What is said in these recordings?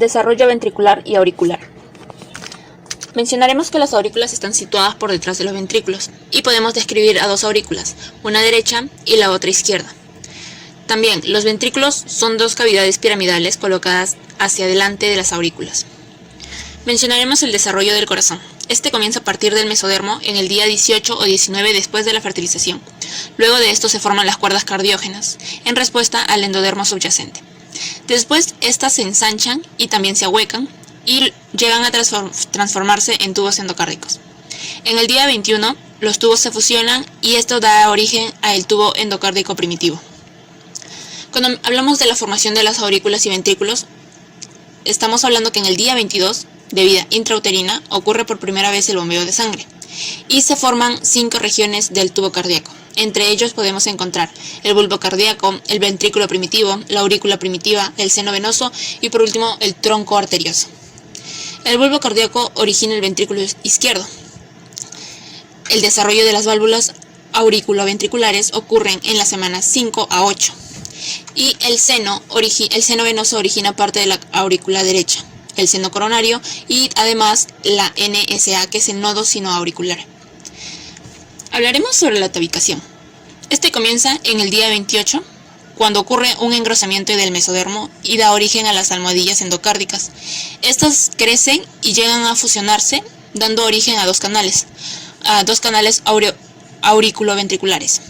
Desarrollo ventricular y auricular. Mencionaremos que las aurículas están situadas por detrás de los ventrículos y podemos describir a dos aurículas, una derecha y la otra izquierda. También, los ventrículos son dos cavidades piramidales colocadas hacia adelante de las aurículas. Mencionaremos el desarrollo del corazón. Este comienza a partir del mesodermo en el día 18 o 19 después de la fertilización. Luego de esto se forman las cuerdas cardiógenas, en respuesta al endodermo subyacente. Después, estas se ensanchan y también se ahuecan y llegan a transformarse en tubos endocárdicos. En el día 21, los tubos se fusionan y esto da origen al tubo endocárdico primitivo. Cuando hablamos de la formación de las aurículas y ventrículos, estamos hablando que en el día 22, de vida intrauterina, ocurre por primera vez el bombeo de sangre y se forman 5 regiones del tubo cardíaco. Entre ellos podemos encontrar el bulbo cardíaco, el ventrículo primitivo, la aurícula primitiva, el seno venoso y por último el tronco arterioso. El bulbo cardíaco origina el ventrículo izquierdo. El desarrollo de las válvulas auriculoventriculares ocurren en las semanas 5 a 8 y el seno venoso origina parte de la aurícula derecha, el seno coronario y además la NSA, que es el nodo sinoauricular. Hablaremos sobre la tabicación. Este comienza en el día 28, cuando ocurre un engrosamiento del mesodermo y da origen a las almohadillas endocárdicas. Estas crecen y llegan a fusionarse, dando origen a dos canales auriculoventriculares.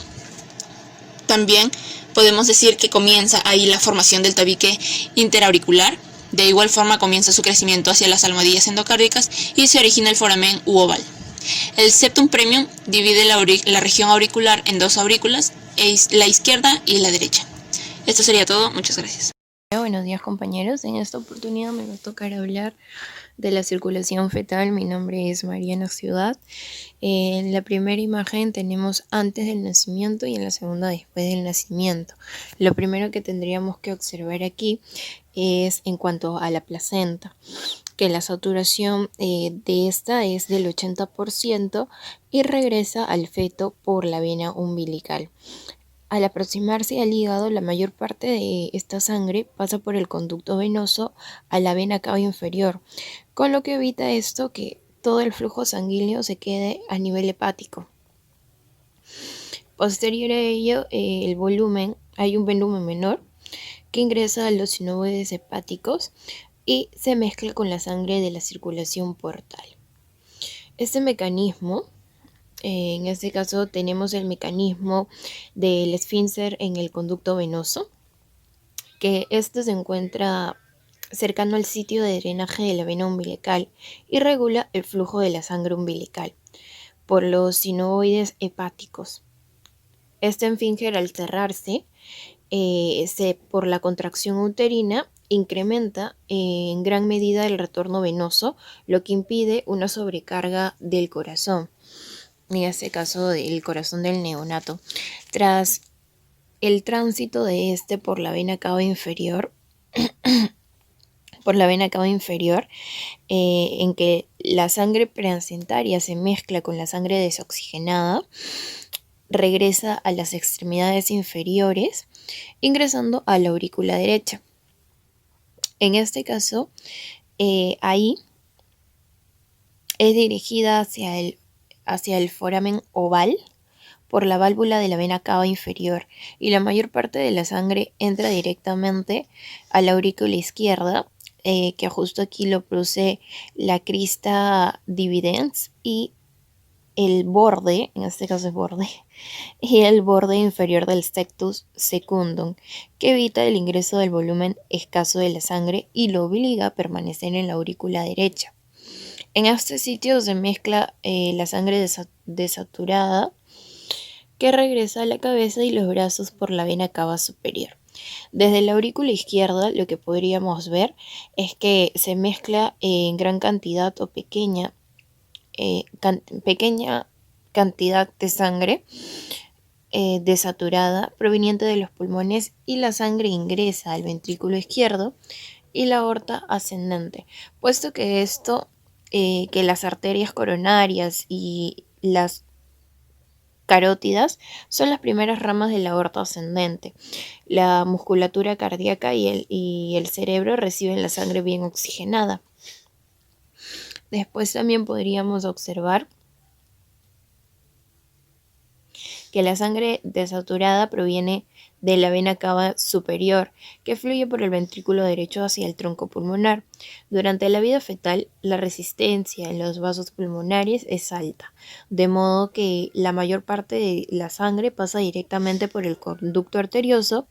También podemos decir que comienza ahí la formación del tabique interauricular. De igual forma comienza su crecimiento hacia las almohadillas endocárdicas y se origina el foramen u oval. El septum premium divide la región auricular en dos aurículas, la izquierda y la derecha. Esto sería todo, muchas gracias. Buenos días, compañeros. En esta oportunidad me va a tocar hablar de la circulación fetal. Mi nombre es Mariana Ciudad. En la primera imagen tenemos antes del nacimiento y en la segunda después del nacimiento. Lo primero que tendríamos que observar aquí es en cuanto a la placenta, que la saturación de esta es del 80% y regresa al feto por la vena umbilical. Al aproximarse al hígado, la mayor parte de esta sangre pasa por el conducto venoso a la vena cava inferior, con lo que evita esto que todo el flujo sanguíneo se quede a nivel hepático. Posterior a ello, hay un volumen menor que ingresa a los sinoviales hepáticos y se mezcla con la sangre de la circulación portal. Este mecanismo, en este caso tenemos el mecanismo del esfínter en el conducto venoso, que este se encuentra cercano al sitio de drenaje de la vena umbilical y regula el flujo de la sangre umbilical por los sinoviales hepáticos. Este esfínter, al cerrarse, por la contracción uterina, incrementa en gran medida el retorno venoso, lo que impide una sobrecarga del corazón, en este caso del corazón del neonato. Tras el tránsito de este por la vena cava inferior, en que la sangre preascentaria se mezcla con la sangre desoxigenada, regresa a las extremidades inferiores, ingresando a la aurícula derecha. En este caso, ahí es dirigida hacia el foramen oval por la válvula de la vena cava inferior y la mayor parte de la sangre entra directamente a la aurícula izquierda, que justo aquí lo produce la crista dividens y el borde, en este caso es borde, y el borde inferior del septus secundum, que evita el ingreso del volumen escaso de la sangre y lo obliga a permanecer en la aurícula derecha. En este sitio se mezcla la sangre desaturada que regresa a la cabeza y los brazos por la vena cava superior. Desde la aurícula izquierda lo que podríamos ver es que se mezcla en gran cantidad o pequeña cantidad de sangre desaturada proveniente de los pulmones y la sangre ingresa al ventrículo izquierdo y la aorta ascendente, puesto que esto, que las arterias coronarias y las carótidas son las primeras ramas de la aorta ascendente. La musculatura cardíaca y el cerebro reciben la sangre bien oxigenada. Después también podríamos observar que la sangre desaturada proviene de la vena cava superior, que fluye por el ventrículo derecho hacia el tronco pulmonar. Durante la vida fetal, la resistencia en los vasos pulmonares es alta, de modo que la mayor parte de la sangre pasa directamente por el conducto arterioso.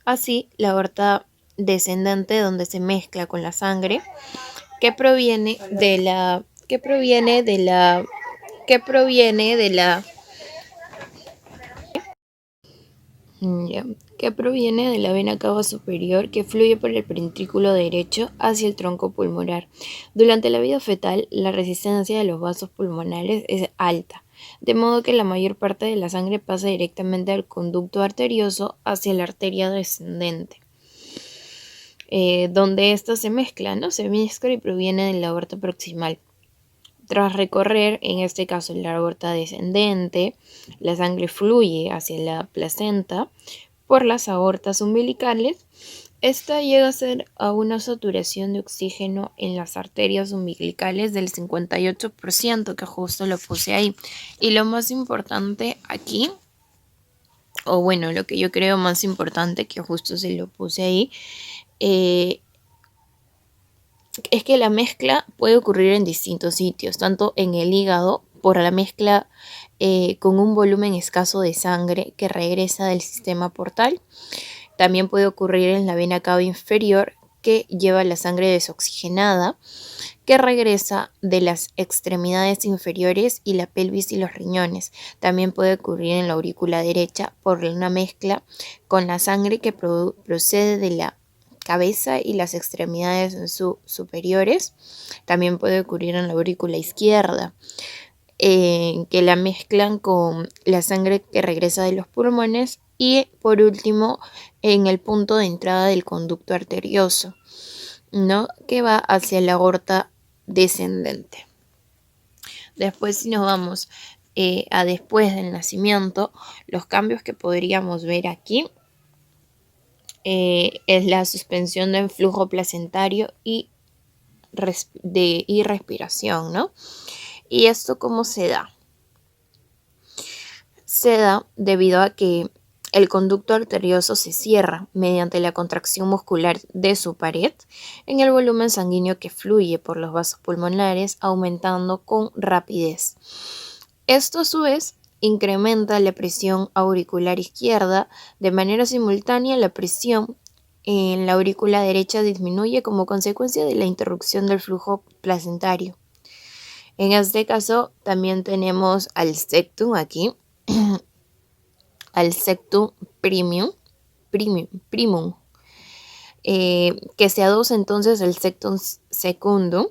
Así, la aorta descendente, donde se mezcla con la sangre que proviene de la que proviene de la que proviene de la Ya, que proviene de la vena cava superior que fluye por el ventrículo derecho hacia el tronco pulmonar. Durante la vida fetal, la resistencia de los vasos pulmonares es alta, de modo que la mayor parte de la sangre pasa directamente al conducto arterioso hacia la arteria descendente, donde ésta se mezcla, ¿no? Se mezcla y proviene de la aorta proximal. Tras recorrer, en este caso, la aorta descendente, la sangre fluye hacia la placenta por las aortas umbilicales. Esta llega a ser a una saturación de oxígeno en las arterias umbilicales del 58%, que justo lo puse ahí. Y lo más importante aquí, o bueno, lo que yo creo más importante, que justo se lo puse ahí, es que la mezcla puede ocurrir en distintos sitios, tanto en el hígado por la mezcla con un volumen escaso de sangre que regresa del sistema portal. También puede ocurrir en la vena cava inferior, que lleva la sangre desoxigenada que regresa de las extremidades inferiores y la pelvis y los riñones. También puede ocurrir en la aurícula derecha por una mezcla con la sangre que procede de la cabeza y las extremidades superiores. También puede ocurrir en la aurícula izquierda, que la mezclan con la sangre que regresa de los pulmones. Y por último, en el punto de entrada del conducto arterioso, ¿no? Que va hacia la aorta descendente. Después, si nos vamos a después del nacimiento, los cambios que podríamos ver aquí es la suspensión del flujo placentario y respiración, ¿no? ¿Y esto cómo se da? Se da debido a que el conducto arterioso se cierra mediante la contracción muscular de su pared en el volumen sanguíneo que fluye por los vasos pulmonares, aumentando con rapidez. Esto a su vez incrementa la presión auricular izquierda. De manera simultánea, la presión en la aurícula derecha disminuye como consecuencia de la interrupción del flujo placentario. En este caso también tenemos al septum aquí, al septum primum, que se adosa entonces al septum secundum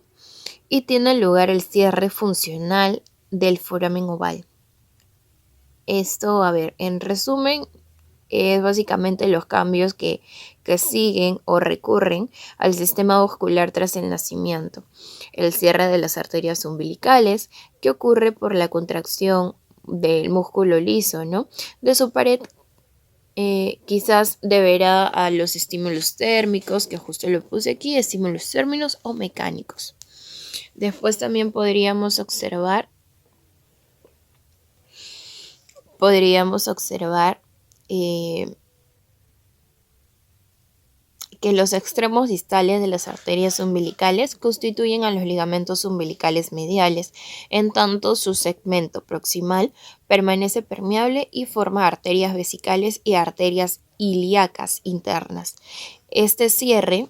y tiene lugar el cierre funcional del foramen oval. Esto, a ver, en resumen, es básicamente los cambios que siguen o recurren al sistema vascular tras el nacimiento. El cierre de las arterias umbilicales, que ocurre por la contracción del músculo liso, ¿no?, de su pared, quizás deberá a los estímulos térmicos, que justo lo puse aquí, estímulos térmicos o mecánicos. Después también podríamos observar que los extremos distales de las arterias umbilicales constituyen a los ligamentos umbilicales mediales, en tanto su segmento proximal permanece permeable y forma arterias vesicales y arterias ilíacas internas. Este cierre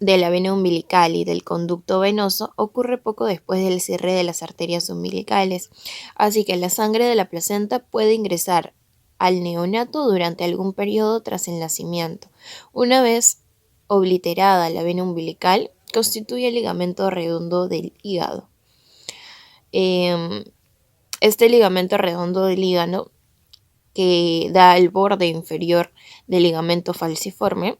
de la vena umbilical y del conducto venoso ocurre poco después del cierre de las arterias umbilicales, así que la sangre de la placenta puede ingresar al neonato durante algún periodo tras el nacimiento. Una vez obliterada la vena umbilical, constituye el ligamento redondo del hígado. Este ligamento redondo del hígado, que da al borde inferior del ligamento falciforme,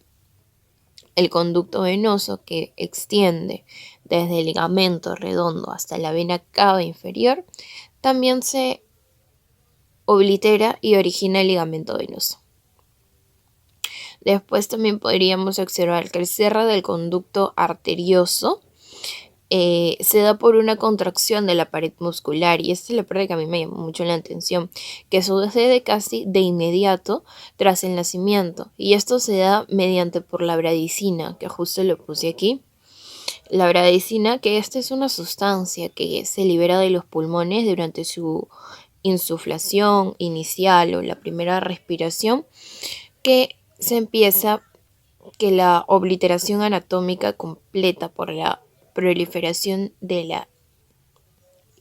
el conducto venoso que extiende desde el ligamento redondo hasta la vena cava inferior, también se oblitera y origina el ligamento venoso. Después también podríamos observar que el cierre del conducto arterioso se da por una contracción de la pared muscular, y esta es la parte que a mí me llamó mucho la atención, que sucede casi de inmediato tras el nacimiento, y esto se da mediante por la bradicina, que justo lo puse aquí. La bradicina, que esta es una sustancia que se libera de los pulmones durante su insuflación inicial o la primera respiración, que se empieza que la obliteración anatómica completa por la proliferación de la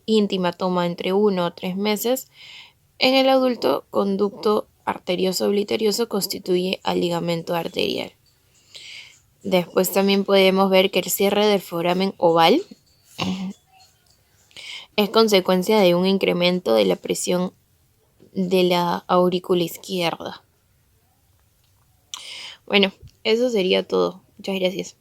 íntima toma entre 1 o 3 meses. En el adulto, conducto arterioso obliterioso constituye al ligamento arterial. Después también podemos ver que el cierre del foramen oval es consecuencia de un incremento de la presión de la aurícula izquierda. Bueno, eso sería todo. Muchas gracias.